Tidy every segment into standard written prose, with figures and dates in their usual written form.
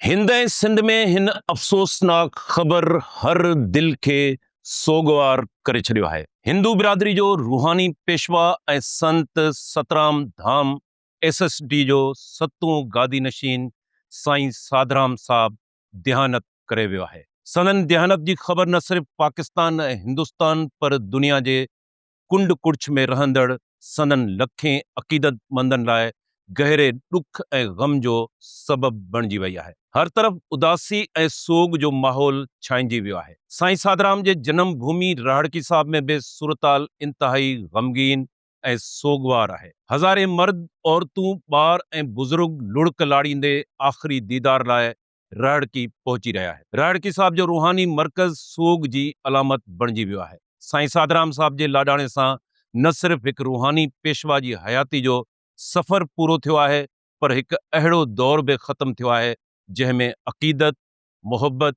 हिंद ऐं सिंध में हिन अफ़सोसनाक ख़बर हर दिल खे सोगवार करे छॾियो आहे। हिंदू बिरादरी जो रूहानी पेशवा ऐं संत सतराम धाम SSD जो सतों गादी नशीन साईं साधराम साहब देहानत करे वियो आहे। संदन देहानत जी ख़बर न सिर्फ़ पाकिस्तान ऐं हिंदुस्तान पर दुनिया जे कुंड कुड़छ में रहंदड़ संदन लखें अक़ीदतमंदनि लाइ गहरे ॾुख ऐं ग़म जो सबबु बणिजी वई आहे। हर तरफ़ उदासी ऐं सोग जो माहौल छाइंजी वियो आहे। साईं साधराम जे जनम भूमि राहड़की साहब में बि सूरताल इंतहाई ग़मगीन ऐं सोगवार आहे। हज़ारे मर्द औरतूं ॿार ऐं बुज़ुर्ग लुड़क लाड़ींदे आख़िरी दीदार लाइ राहड़की पहुची रहिया आहे। राहड़की साहब जो रूहानी मर्कज़ सोग जी अलामत बणिजी वियो आहे। साईं साधराम साहब जे लाॾाणे सां न सिर्फ़ हिकु रूहानी पेशवा जी हयाती जो सफ़र पूरो थियो आहे, पर हिकु अहिड़ो दौर बि ख़त्म थियो आहे जंहिंमें अक़ीदत, मोहब्बत,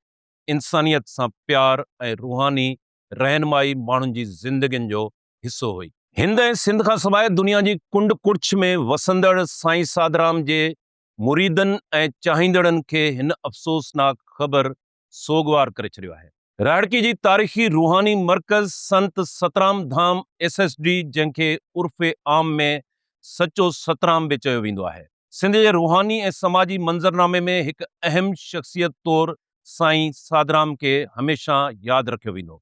इंसानियत सां प्यार ऐं रूहानी रहनुमाई माण्हुनि जी ज़िंदगियुनि जो हिसो हुई। हिंद ऐं सिंध खां सवाइ दुनिया जी कुंड कुड़छ में वसंदड़ साईं साधराम जे मुरीदनि ऐं चाहींदड़नि खे हिन अफ़सोसनाक ख़बर सोगवार करे छॾियो आहे। राहड़की जी तारीख़ी रूहानी मर्कज़ संत सतराम धाम SSD, जंहिंखे उर्फ़े आम में सचो सतराम बि चयो वेंदो आहे, सिंध जे रूहानी ऐं समाजी मंज़रनामे में हिकु अहम शख़्सियत तौरु साईं साधराम खे हमेशह यादि रखियो वेंदो।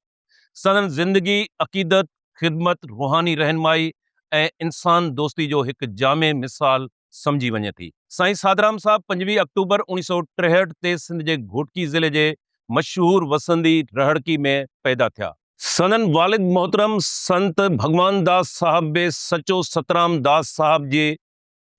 संदन ज़िंदगी अक़ीदत, ख़िदमत, रूहानी रहनुमाई ऐं इंसान दोस्ती जो हिकु जामे मिसाल सम्झी वञे थी। साईं साधराम साहब 25 अक्टूबर 1963 ते सिंध जे घोटकी ज़िले जे मशहूर वसंदी राहड़की में पैदा थिया। संदन वालिद मोहतरम संत भगवान दास साहब बि सचो सतराम दास साहब जे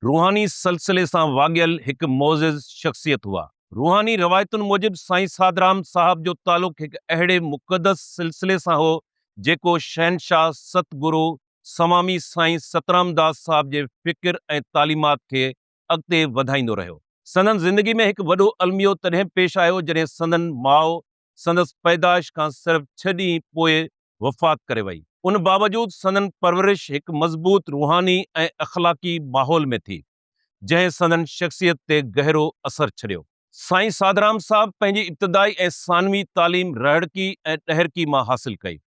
रूहानी सिलसिले सां वाॻियल हिकु मोज़िज़ शख़्सियत हुआ। रूहानी रवायतुनि मूजिबि साईं साधराम साहब जो तालुक़ु हिकु अहिड़े मुक़दस सिलसिले सां हो जेको शहनशाह सतगुरु समामी साईं सतराम दास साहब जे फ़िक्र ऐं तालीमात खे अॻिते वधाईंदो रहियो। संदन ज़िंदगी में हिकु वॾो अलमियो तॾहिं पेश आयो जॾहिं संदन माउ संदसि पैदाइश खां सिर्फ़ 6 ॾींहं पोइ वफ़ात करे वई। उन बावजूदि संदन परवरिश हिकु मज़बूत रूहानी ऐं अख़लाक़ी माहौल में थी, जंहिं संदन शख़्सियत ते गहरो असरु छॾियो। साईं साधराम साहब पंहिंजी इब्तिदाई ऐं सानवी तालीम राहड़की ऐं ॾहरकी मां हासिल कई।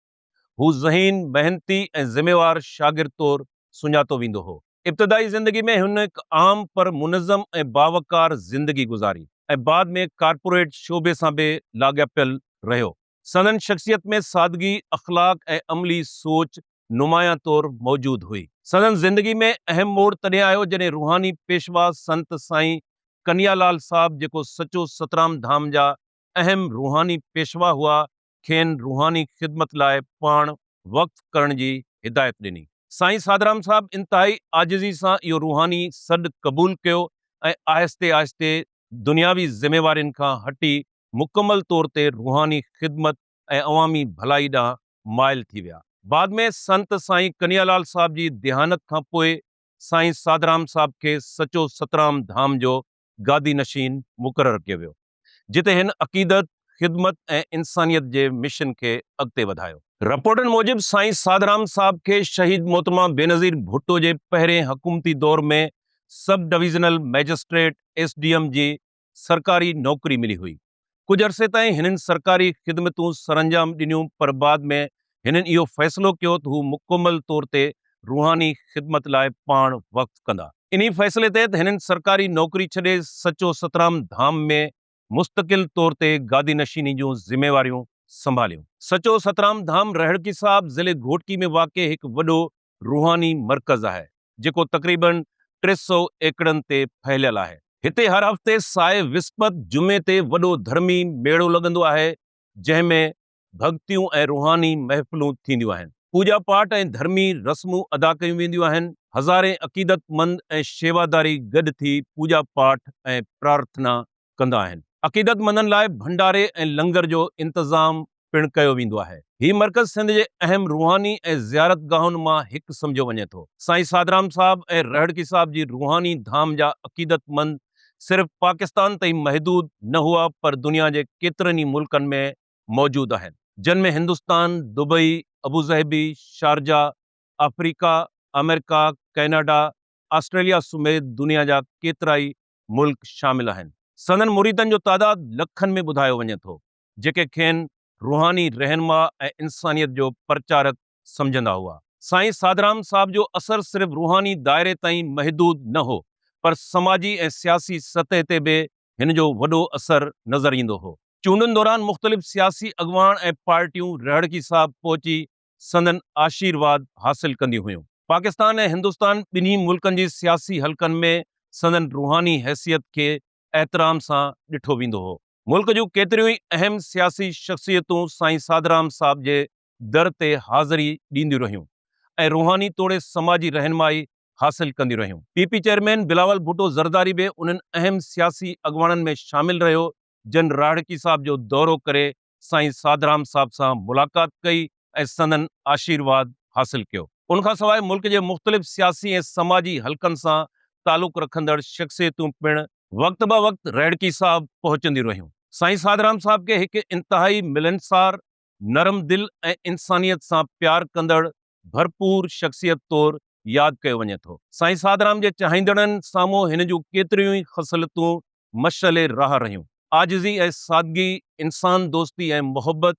हू ज़हीन, मेहनती ऐं ज़िम्मेवार शागिर्द तौरु सुञातो वेंदो हो। इब्तिदाई ज़िंदगी में हुन हिकु आम पर मुनज़्ज़म ऐं बावकार ज़िंदगी गुज़ारी ऐं बाद में कारपोरेट शोबे सां बि लाॻापियल रहियो। संदन शख़्सियत में सादगी, अख़लाक ऐं अमली सोच नुमायां तौरु मौजूदु हुई। संदन ज़िंदगी में अहम मोड़ तॾहिं आयो जॾहिं रूहानी पेशवा संत साईं कन्हैयालाल साहब, जेको सचो सतराम धाम जा अहम रूहानी पेशवा हुआ, खेनि रूहानी ख़िदमत लाइ पाण वक़्फ़ करण जी हिदायत ॾिनी। साईं साधराम साहब इंतहाई आजिज़ी सां इहो रूहानी सॾु क़बूल कयो ऐं आहिस्ते आहिस्ते दुनियावी ज़िम्मेवारियुनि खां हटी मुकमल तौर ते रूहानी ख़िदमत ऐं अवामी भलाई ॾांहुं माइल थी विया। बाद में संत साईं कन्हैयालाल साहब जी देहानत खां पोइ साईं साधराम साहब खे सचो सतराम धाम जो गादी नशीन मुक़ररु कयो वियो, जिते हिन अक़ीदत, ख़िदमत ऐं इंसानियत जे मिशन खे अॻिते वधायो। रिपोर्टनि मूजिबि साईं साधराम साहब खे शहीद मोहतरमा बेनज़ीर भुट्टो जे पहिरें हुकूमती दौर में सब डिविज़नल मैजिस्ट्रेट SDM जी सरकारी नौकरी मिली हुई। कुझु अरसे ताईं हिननि सरकारी ख़िदमतूं सरअंजाम ॾिनियूं, पर बाद में हिननि इहो फ़ैसिलो कयो त हू मुकमल तौर ते रूहानी ख़िदमत लाइ पाण वक़्फ़ कंदा। इन्ही फ़ैसिले तहत हिननि सरकारी नौकरी छॾे सचो सतराम धाम में मुस्तक़िल तौर ते गादी नशीनी जूं ज़िम्मेवारियूं संभालियूं। सचो सतराम धाम राहड़की साहब ज़िले घोटकी में वाक़िए हिकु वॾो रूहानी मर्कज़ आहे, जेको तक़रीबन 300 एकड़नि ते फहिलियल आहे। हिते हर हफ़्ते साए विस्पत जुमे ते वॾो धर्मी मेड़ो लॻंदो आहे, जंहिं में भक्तियूं ऐं रूहानी महफ़िलूं थींदियूं आहिनि। पूॼा पाठ ऐं धर्मी रस्मूं अदा कयूं वेंदियूं आहिनि। हज़ारे अक़ीदतमंद ऐं शेवादारी गॾु थी पूॼा पाठ ऐं प्रार्थना कंदा आहिनि। अक़ीदतमंदनि लाइ भंडारे ऐं लंगर जो इंतज़ाम पिणु कयो वेंदो आहे। हीउ मर्कज़ सिंध जे अहम रूहानी ऐं ज़ियारतगाहुनि मां हिकु सम्झो वञे थो। साईं साधराम साहब ऐं राहड़की साहब जी रूहानी धाम जा अक़ीदतमंद सिर्फ़ पाकिस्तान ताईं महदूद न हुआ, पर दुनिया जे केतिरनि ई मुल्कनि में मौजूदु आहिनि, जिन में Hindustan, Dubai, Abu Dhabi, Sharjah, Africa, America, Canada, Australia समेत दुनिया जा केतिरा ई मुल्क शामिल आहिनि। संदन मुरीदनि जो तादाद लखनि में ॿुधायो वञे थो, जेके खेनि रूहानी रहनुमा ऐं इंसानियत जो प्रचारक सम्झंदा हुआ। साईं साधराम साहब जो असर सिर्फ़ रूहानी दायरे ताईं महदूद न हो, पर समाजी ऐं सियासी सतह ते बि हिन जो वॾो असर नज़र ईंदो हो। चूंडुनि दौरान मुख़्तलिफ़ सियासी अॻुवाण ऐं पार्टियूं रहड़की साहब पहुची संदन आशीर्वाद हासिल कंदियूं हुयूं। पाकिस्तान ऐं हिंदुस्तान ॿिन्ही मुल्कनि जी सियासी हलकनि में संदन रूहानी हैसियत खे एहतराम सां ॾिठो वेंदो हो। मुल्क जूं केतिरियूं ई अहम सियासी शख़्सियतूं साईं साधराम साहब जे दर ते हाज़िरी ॾींदियूं रहियूं ऐं रूहानी तोड़े समाजी रहनुमाई हासिल कंदियूं रहियूं। पीपी चेयरमैन बिलावल भुट्टो ज़रदारी बि उन्हनि अहम सियासी अॻुवाणनि में शामिल रहियो जन राहड़की साहब जो दौरो करे साईं साधराम साहब सां मुलाक़ात कई ऐं संदन आशीर्वाद हासिल कयो। उनखां सवाइ मुल्क जे मुख़्तलिफ़ सियासी ऐं समाजी हलकनि सां तालुक़ रखंदड़ शख़्सियतूं पिणु वक़्त ब वक़्त रहड़की साहब पहुचंदियूं रहियूं। साईं साधराम साहब खे हिकु इंतहाई मिलनसार, नरम दिल ऐं इंसानियत सां प्यार कंदड़ भरपूर शख़्सियत तौरु यादि कयो वञे थो। साईं साधराम जे चाहींदड़नि साम्हूं हिन जूं केतिरियूं ई ख़सलतूं मशअले राह रहियूं। आजिज़ी ऐं सादगी, इंसान दोस्ती ऐं मोहब्बत,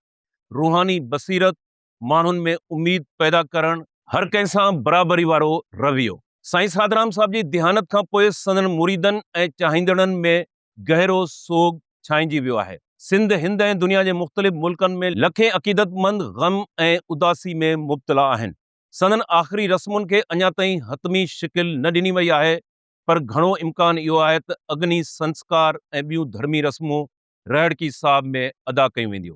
रूहानी बसीरत, माण्हुनि में उमीद पैदा करणु, हर कंहिं सां बराबरी वारो रवैयो। साईं साधराम साहब जी देहानत खां पोइ संदन मुरीदनि ऐं चाहींदड़नि में गहरो सोग छांइजी वियो आहे। सिंध, हिंद ऐं दुनिया जे मुख़्तलिफ़ मुल्कनि में लखे अक़ीदतमंद ग़म ऐं उदासी में मुब्तला आहिनि। संदन आख़िरी रस्मुनि खे अञा ताईं हतमी शिकिल न ॾिनी वई आहे, पर घणो इम्कान इहो आहे त अग्नि संस्कार ऐं ॿियूं धर्मी रस्मूं रहड़की साहब में अदा कयूं वेंदियूं,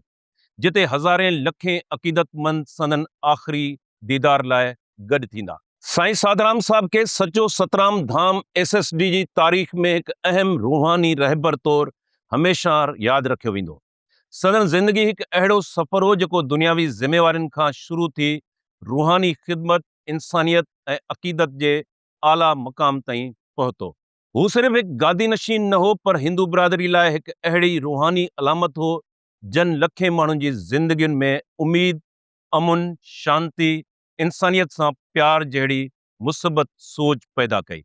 जिते हज़ारे लखे अक़ीदतमंद संदन आख़िरी दीदार लाइ गॾु थींदा। साईं साधराम साहब खे सचो सतराम धाम SSD जी तारीख़ में हिकु अहम रूहानी रहबर तौरु हमेशह यादि रखियो वेंदो। संदन ज़िंदगी हिकु अहिड़ो सफ़र हो जेको दुनियावी ज़िम्मेवारियुनि खां शुरू थी रूहानी ख़िदमत, इंसानियत ऐं अक़ीदत जे आला मक़ाम ताईं पहुतो। हू सिर्फ़ हिकु गादी नशीन न हो, पर हिंदू बिरादरी लाइ हिकु अहिड़ी रूहानी अलामत हो जन लखे माण्हुनि जी ज़िंदगियुनि में उमीद, अमुन, शांती, इंसानियत सां प्यार जहिड़ी मुसबत सोच पैदा कई।